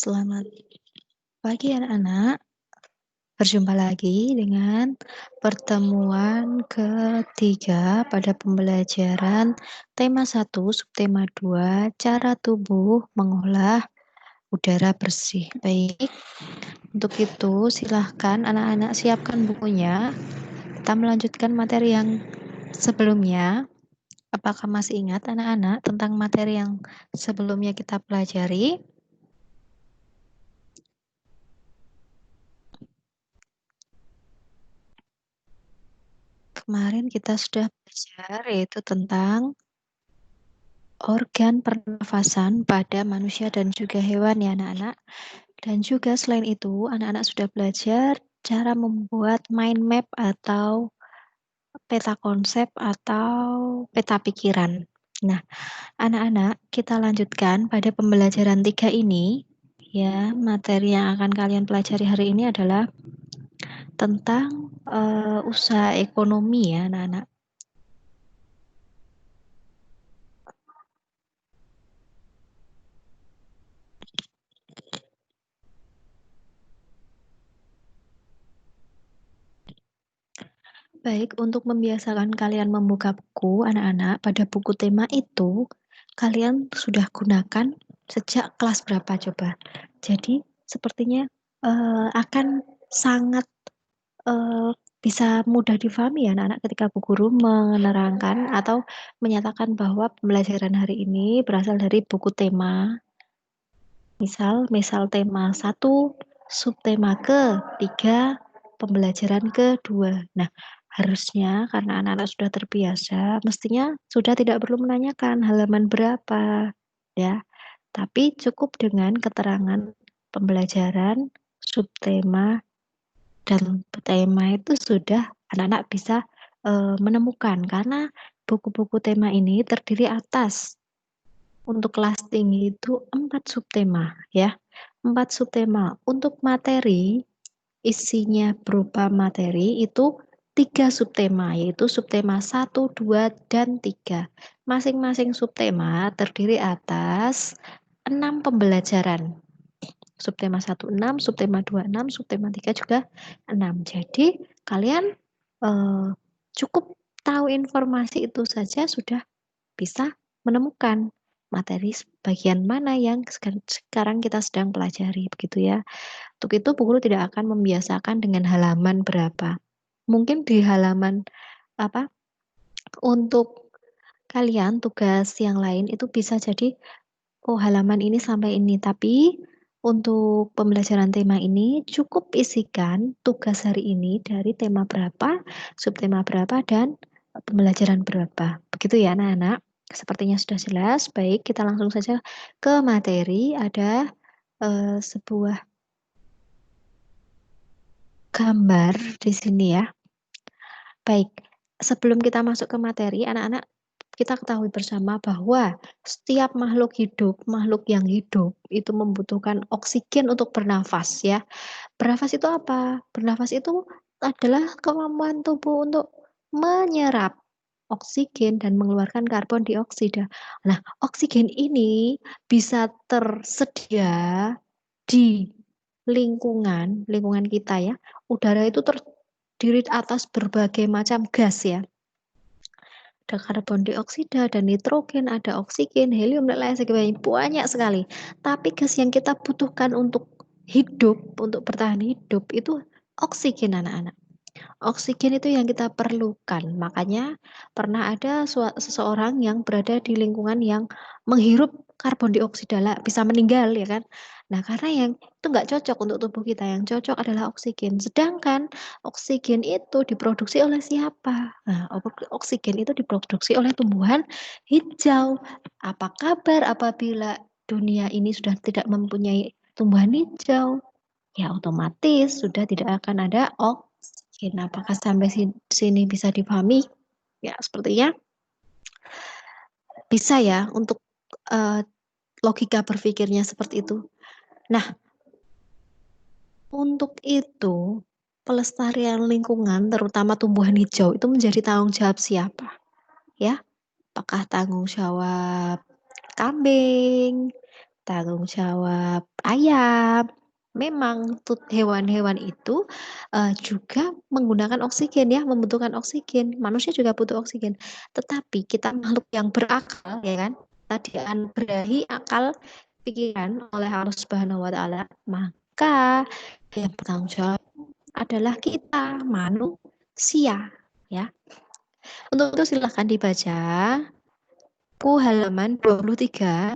Selamat pagi anak-anak, berjumpa lagi dengan pertemuan ketiga pada pembelajaran tema 1, subtema 2, cara tubuh mengolah udara bersih. Baik, untuk itu silahkan anak-anak siapkan bukunya. Kita melanjutkan materi yang sebelumnya. Apakah masih ingat anak-anak tentang materi yang sebelumnya kita pelajari? Kemarin kita sudah belajar yaitu tentang organ pernafasan pada manusia dan juga hewan ya anak-anak. Dan juga selain itu anak-anak sudah belajar cara membuat mind map atau peta konsep atau peta pikiran. Nah, anak-anak kita lanjutkan pada pembelajaran 3 ini. Ya, materi yang akan kalian pelajari hari ini adalah tentang usaha ekonomi ya anak-anak. Baik, untuk membiasakan kalian membuka buku, anak-anak, pada buku tema itu, kalian sudah gunakan sejak kelas berapa coba? Jadi, sepertinya akan sangat bisa mudah difahami ya anak-anak ketika bu guru menerangkan atau menyatakan bahwa pembelajaran hari ini berasal dari buku tema. Misal tema 1, subtema ke-3, pembelajaran ke-2. Nah, harusnya karena anak-anak sudah terbiasa, mestinya sudah tidak perlu menanyakan halaman berapa, ya. Tapi cukup dengan keterangan pembelajaran, subtema, dan tema itu sudah anak-anak bisa menemukan karena buku-buku tema ini terdiri atas untuk kelas tinggi itu 4 subtema ya. 4 subtema. Untuk materi, isinya berupa materi itu 3 subtema, yaitu subtema 1, 2, dan 3. Masing-masing subtema terdiri atas 6 pembelajaran. Subtema 1 6, subtema 2 6, subtema 3 juga 6. Jadi kalian cukup tahu informasi itu saja sudah bisa menemukan materi bagian mana yang sekarang kita sedang pelajari, begitu ya. Untuk itu, Bu Guru tidak akan membiasakan dengan halaman berapa. Mungkin di halaman apa untuk kalian tugas yang lain itu bisa jadi oh halaman ini sampai ini, tapi untuk pembelajaran tema ini cukup isikan tugas hari ini dari tema berapa, subtema berapa, dan pembelajaran berapa. Begitu ya anak-anak. Sepertinya sudah jelas. Baik, kita langsung saja ke materi. Ada sebuah gambar di sini ya. Baik, sebelum kita masuk ke materi, anak-anak kita ketahui bersama bahwa setiap makhluk yang hidup itu membutuhkan oksigen untuk bernafas ya. Bernafas itu apa? Bernafas itu adalah kemampuan tubuh untuk menyerap oksigen dan mengeluarkan karbon dioksida. Nah, oksigen ini bisa tersedia di lingkungan kita ya. Udara itu terdiri atas berbagai macam gas ya. Ada karbon dioksida, ada nitrogen, ada oksigen, helium, dan lain sebagainya. Banyak sekali. Tapi gas yang kita butuhkan untuk hidup, untuk bertahan hidup, itu oksigen anak-anak. Oksigen itu yang kita perlukan. Makanya pernah ada seseorang yang berada di lingkungan yang menghirup karbon dioksida bisa meninggal ya kan. Nah, karena yang itu nggak cocok untuk tubuh kita, yang cocok adalah oksigen. Sedangkan oksigen itu diproduksi oleh siapa? Nah, oksigen itu diproduksi oleh tumbuhan hijau. Apa kabar apabila dunia ini sudah tidak mempunyai tumbuhan hijau? Ya otomatis sudah tidak akan ada oksigen. Apakah sampai sini bisa dipahami? Ya sepertinya bisa ya untuk logika berpikirnya seperti itu. Nah, untuk itu pelestarian lingkungan terutama tumbuhan hijau itu menjadi tanggung jawab siapa? Ya, apakah tanggung jawab kambing, Tanggung jawab ayam. Memang hewan-hewan itu juga menggunakan oksigen ya, membutuhkan oksigen. Manusia juga butuh oksigen. Tetapi kita makhluk yang berakal, ya kan? Tadi anugerahi akal pikiran oleh Allah Subhanahu wa taala, maka yang bertanggung jawab adalah kita, manusia, ya. Untuk itu silahkan dibaca buku halaman 23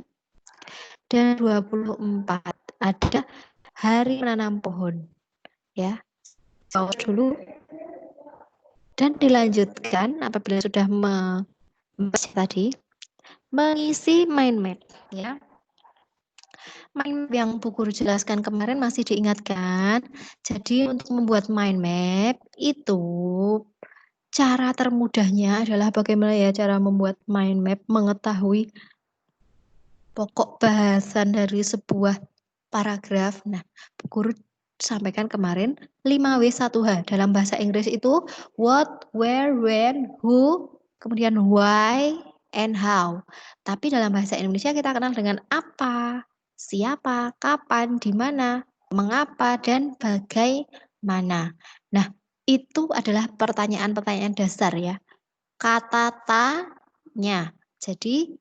dan 24. Ada hari menanam pohon, ya. Pause dulu dan dilanjutkan apabila sudah membaca tadi, mengisi mind map, ya. Mind map yang Bu Guru jelaskan kemarin masih diingatkan. Jadi untuk membuat mind map itu cara termudahnya adalah bagaimana ya cara membuat mind map, mengetahui pokok bahasan dari sebuah paragraf. Nah, Bu Guru sampaikan kemarin 5W1H. Dalam bahasa Inggris itu what, where, when, who, kemudian why, and how. Tapi dalam bahasa Indonesia kita kenal dengan apa, siapa, kapan, di mana, mengapa, dan bagaimana. Nah, itu adalah pertanyaan-pertanyaan dasar ya. Kata tanya. Jadi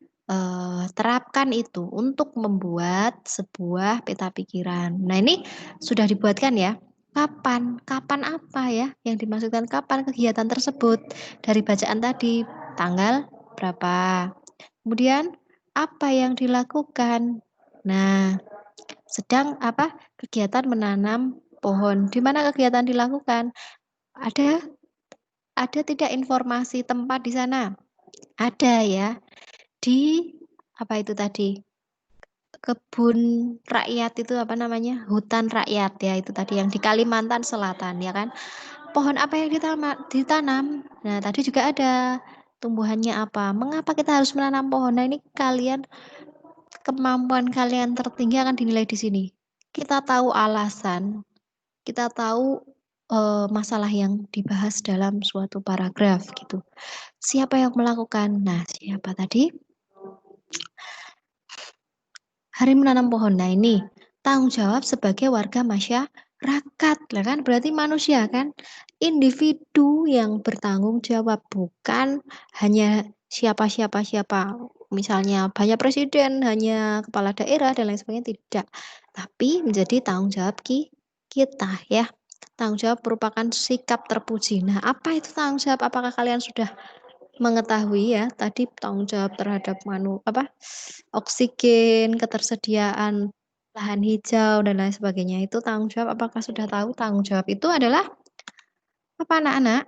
terapkan itu untuk membuat sebuah peta pikiran. Nah, ini sudah dibuatkan ya. Kapan? Kapan apa ya? Yang dimaksudkan kapan kegiatan tersebut? Dari bacaan tadi, tanggal berapa? Kemudian apa yang dilakukan? Nah, sedang apa? Kegiatan menanam pohon. Di mana kegiatan dilakukan? Ada tidak informasi tempat di sana? Ada ya. Di apa itu tadi? Kebun rakyat itu apa namanya? Hutan rakyat ya, itu tadi yang di Kalimantan Selatan ya kan. Pohon apa yang ditanam? Nah, tadi juga ada tumbuhannya apa? Mengapa kita harus menanam pohon? Nah, ini kemampuan kalian tertinggi akan dinilai di sini. Kita tahu alasan, kita tahu masalah yang dibahas dalam suatu paragraf gitu. Siapa yang melakukan? Nah, siapa tadi? Hari menanam pohon. Nah, ini tanggung jawab sebagai warga masyarakat, lah kan? Berarti manusia kan? Individu yang bertanggung jawab, bukan hanya siapa. Misalnya banyak presiden, hanya kepala daerah dan lain sebagainya, tidak. Tapi menjadi tanggung jawab kita ya. Tanggung jawab merupakan sikap terpuji. Nah, apa itu tanggung jawab? Apakah kalian sudah mengetahui ya tadi tanggung jawab terhadap oksigen, ketersediaan lahan hijau dan lain sebagainya itu tanggung jawab. Apakah sudah tahu tanggung jawab itu adalah apa anak-anak?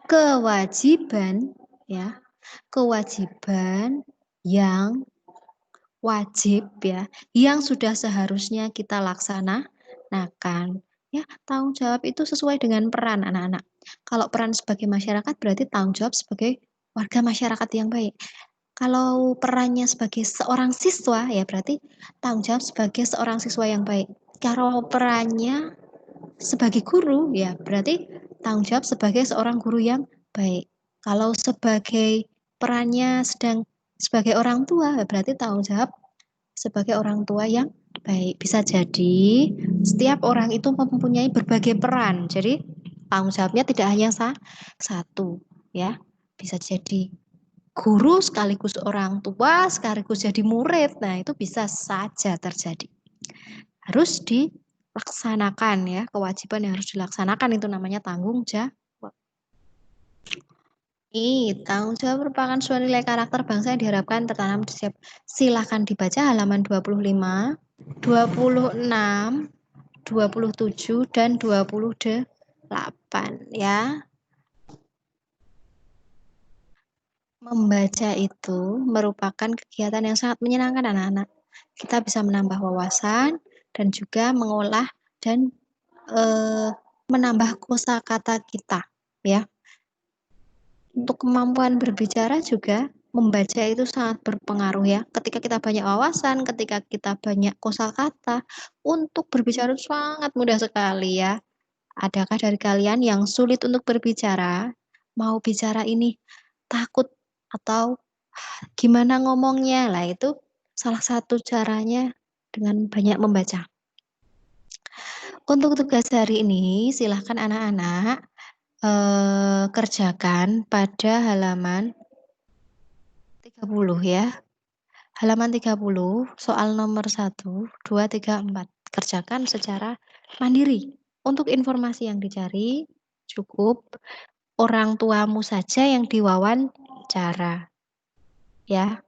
Kewajiban ya. Kewajiban yang wajib ya, yang sudah seharusnya kita laksanakan. Ya, tanggung jawab itu sesuai dengan peran anak-anak. Kalau peran sebagai masyarakat berarti tanggung jawab sebagai warga masyarakat yang baik. Kalau perannya sebagai seorang siswa ya berarti tanggung jawab sebagai seorang siswa yang baik. Kalau perannya sebagai guru ya berarti tanggung jawab sebagai seorang guru yang baik. Kalau sebagai perannya sedang sebagai orang tua ya berarti tanggung jawab sebagai orang tua yang baik. Bisa jadi setiap orang itu mempunyai berbagai peran. Jadi tanggung jawabnya tidak hanya satu ya. Bisa jadi guru sekaligus orang tua sekaligus jadi murid. Nah, itu bisa saja terjadi. Harus dilaksanakan ya, kewajiban yang harus dilaksanakan itu namanya tanggung jawab. Tanggung jawab merupakan suatu nilai karakter bangsa yang diharapkan tertanam di setiap. Silakan dibaca halaman 25, 26, 27 dan 28 ya. Membaca itu merupakan kegiatan yang sangat menyenangkan anak-anak. Kita bisa menambah wawasan dan juga mengolah dan menambah kosakata kita ya. Untuk kemampuan berbicara juga membaca itu sangat berpengaruh ya. Ketika kita banyak wawasan, ketika kita banyak kosakata, untuk berbicara sangat mudah sekali ya. Adakah dari kalian yang sulit untuk berbicara? Mau bicara ini takut atau gimana ngomongnya? Lah itu Salah satu caranya dengan banyak membaca. Untuk tugas hari ini silahkan anak-anak, kerjakan pada halaman 30 ya. Halaman 30 soal nomor 1, 2, 3, 4. Kerjakan secara mandiri. Untuk informasi yang dicari, cukup orang tuamu saja yang diwawancara, ya.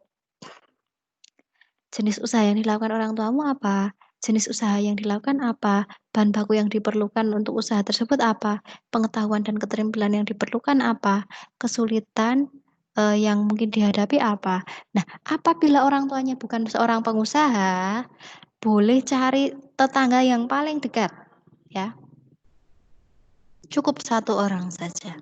Jenis usaha yang dilakukan orang tuamu apa? Jenis usaha yang dilakukan apa? Bahan baku yang diperlukan untuk usaha tersebut apa? Pengetahuan dan keterampilan yang diperlukan apa? Kesulitan, yang mungkin dihadapi apa? Nah, apabila orang tuanya bukan seorang pengusaha, boleh cari tetangga yang paling dekat, ya. Cukup satu orang saja.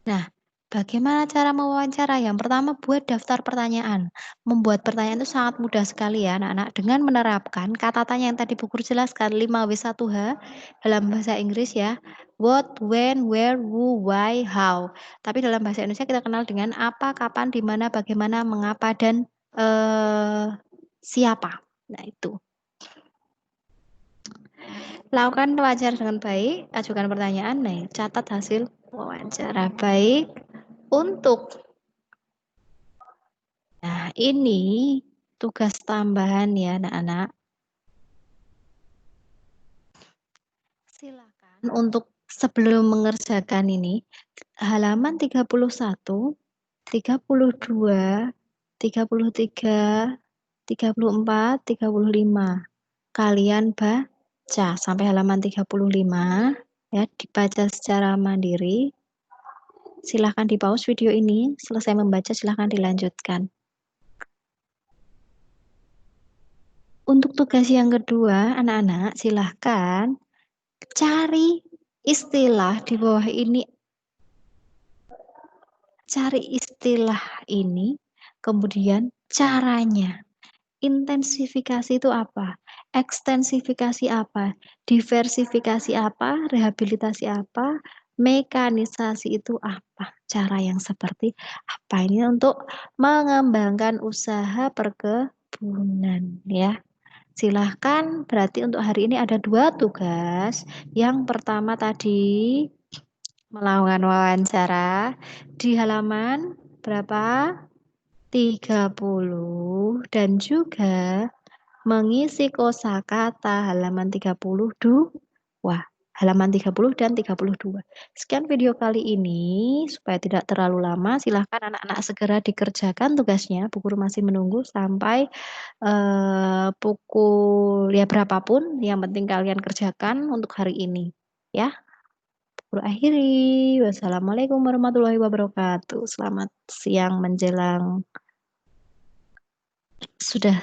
Nah, bagaimana cara mewawancara? Yang pertama, buat daftar pertanyaan. Membuat pertanyaan itu sangat mudah sekali ya anak-anak, dengan menerapkan kata tanya yang tadi Bu Guru jelaskan 5W1H dalam bahasa Inggris ya. What, when, where, who, why, how. Tapi dalam bahasa Indonesia kita kenal dengan apa, kapan, di mana, bagaimana, mengapa, dan siapa. Nah itu. Lakukan wawancara dengan baik, ajukan pertanyaan, nah catat hasil wawancara. Baik, untuk nah ini tugas tambahan ya anak-anak. Silakan untuk sebelum mengerjakan ini, halaman 31, 32, 33, 34, 35. Kalian baca sampai halaman 35 ya, dibaca secara mandiri. Silahkan di-pause video ini, selesai membaca silahkan dilanjutkan. Untuk tugas yang kedua, anak-anak silahkan cari istilah di bawah ini. Cari istilah ini, kemudian caranya. Intensifikasi itu apa? Ekstensifikasi apa? Diversifikasi apa? Rehabilitasi apa? Mekanisasi itu apa? Cara yang seperti apa ini untuk mengembangkan usaha perkebunan ya. Silahkan, berarti untuk hari ini ada 2 tugas. Yang pertama tadi melakukan wawancara di halaman berapa? 30 dan juga mengisi kosakata halaman 32. Halaman 30 dan 32. Sekian video kali ini, supaya tidak terlalu lama, silahkan anak-anak segera dikerjakan tugasnya. Bu Guru masih menunggu sampai pukul ya berapapun, yang penting kalian kerjakan untuk hari ini. Ya, Bu Guru akhiri. Wassalamualaikum warahmatullahi wabarakatuh. Selamat siang menjelang sudah